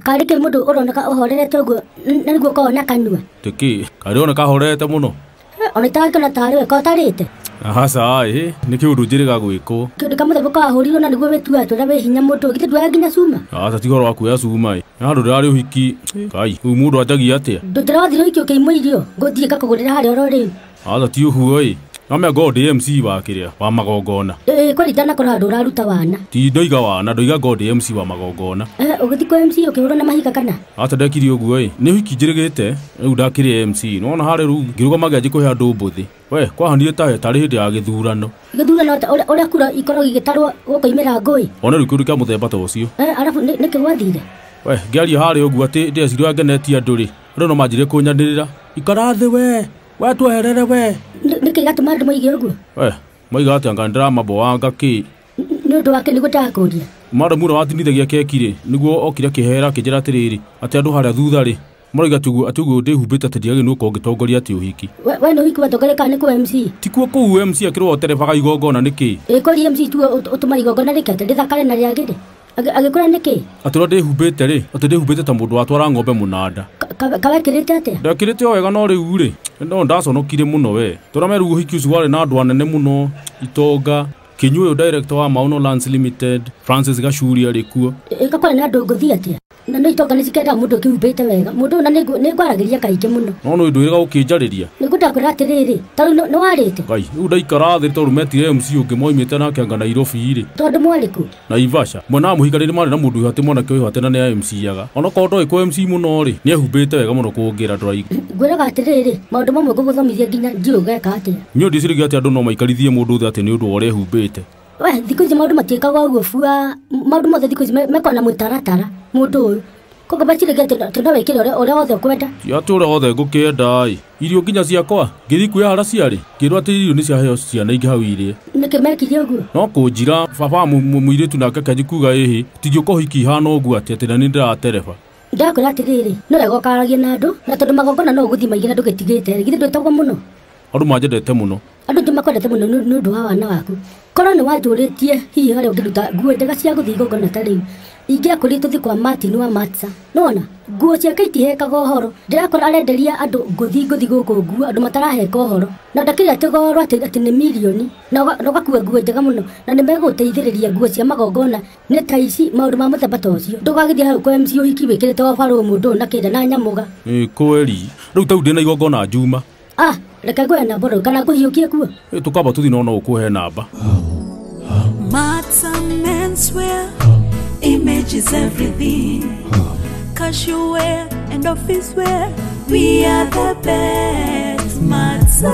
Karike mudu oroneka ohorere togo niguo kona kanua. Tiki, kariona kahorete muno. Onetaka na tare ko tarite. Hasa niki urujiriga gwiko. Kindu kamwe buka ahuriro na niguo wetua turabe hinya mudu gite dwa ginya suma. Asa tigoro waku ya suma. Nadu rari uhiki. Kai, umudu atagia atia. Ndirathiro ikio keimwirio ngothie kakugurira hari orori. Asa tiu huoi. Ame God MC wa kiria wa magogona. Kwani dana kora andu raruta wana. Ti ndoiga wana, ndoiga God MC wa magogona. Ugithi kwa MC ukihura na mahika kana. Ata ndakiri uguo ni wiki njirigite, riu ndakiri MC. Nona hari ru ngirugomaga njikuhe andu mbuthi. We, kwahanire tahe tari hindi ya githurano. Githurano ora kura ikoro gigitarwo gukoimira ngui. Ona riu kuri ka muthemba ta ucio. Arafu niki wathire. We, ngiaria hari uguo ati ndeciria ngenetie anduri. Ndo manjire kunyanirira. Ikarathi we. We tweherere we. Niki gatuma andu maige uguo. We, maiga ati anga ndira mambo wanga ki. Ni undu wake nigo ndakuria. Mara mura watinithagia kekire niguo okira kihera kijira tiriri ati andu haria thutha ri. Muriga atugu ndihumbite ati ndiage nuko ngitongoria ati uhiki. We no hiki watongoreka ni ku MC. Tikuo ku MC akirwo terebaga igongona niki. Kori MC tu utuma igongona rikete ndithakare na riagire. Agikora niki? Aturo ndihumbite ri, ati ndihumbite ta mundu watwara ngombe munanda. Kawekirite atia? Ndakirite o wega no riu ri. Ndo ndaconokire muno we. Turameru uhiki ucio wari na andu anene muno. Itonga Kinyuyo director wa Mauno Lands Limited, Francis Gachuri arikuo. Ikakora na andu ngothi atia? Na no itonga nisikenda mundu kiumbite wega. Mundu na nigwaragiria kaike muno. No ndwiraga ukinjariria. Nigutakura atiriri. Taru no warite. Ngai, riu ndaikara thi toru metire MC ungi moimite nake anga Nairobi ri. Tondu mwariku. Naivasha. Mwana muhikanire mari na mundu ihate mwana kyo ihate na ne MC yaga. Ona ko ndo iko MC muno ri. Ni ehumbite wega muno kuongira ndrai. Gwiraga atiriri. Maundu mamwe guguthomithia nginya njiugeka atia. Nyo ndicirigi ati andu no maikarithie mundu thi ati ni undu ore ehumbite. We, thikũ ici maundu matiĩkaga ũguo bua. Maundu mothe thikũ ici mekona mũtaratara mũndũ ũyũ. Koguo bacirĩgia atĩ no wĩkĩre ũrĩa wothe ũkwenda. Ti atĩ ũrĩa wothe ngũkĩenda ĩ. Irio nginya ciakwa ngĩthiĩ kuoya hara ciarĩ. Ngĩrwo atĩ irio nĩ ciaheo ciana ingĩ hau irĩe. Nĩkĩ mekire ũguo? No kũnjira baba mũirĩtu nake akĩanjia kuuga ĩhĩ tingĩũka ũhiki ihana ũguo atĩ atĩ na nĩ ndĩratereba. Ndakwĩra atĩrĩrĩ, no wega ũkaragia na andũ na tondũ magongona no ũgũthiĩ maingĩ na ndũgĩtigĩte githĩ ndwĩtagwo mũno. Andũ manjendete mũno. Andũ aingĩ makwendete mũno nĩ ũndũ wa wana waku. Korwo nĩ wanjũrĩtie hihi harĩa ũngĩruta nguo njega cia gũthiĩ igongona ta rĩu, ingĩakũrire tũthiĩ kwa Martin wa Matsa. Nĩwona nguo ciake itihekaga ũhoro. Ndĩrakora arenderia andũ ngũthi gũkũ nguo andũ mataraheka ũhoro. Na ndakĩrĩ atĩ goro atĩ nĩ mirioni na ũgakua nguo njega mũno na nĩ megũteithĩrĩria nguo cia magongona nĩ ta ici maũndũ ma mũthemba ta ũcio. Ndũgagĩthiĩ hau kwa MC ũhiki wĩkĩrĩte wabarũ mũndũ na kĩnda na nyamũga. Kweli rĩu tau ndĩna igongona njuma. Reke ngũhe namba rĩu kana ngũhiũkie kuo. Tũkamba tũthiĩ no ũkũhe namba. Matsa menswear, image is everything. Casual wear and office wear, we are the best. Matsa.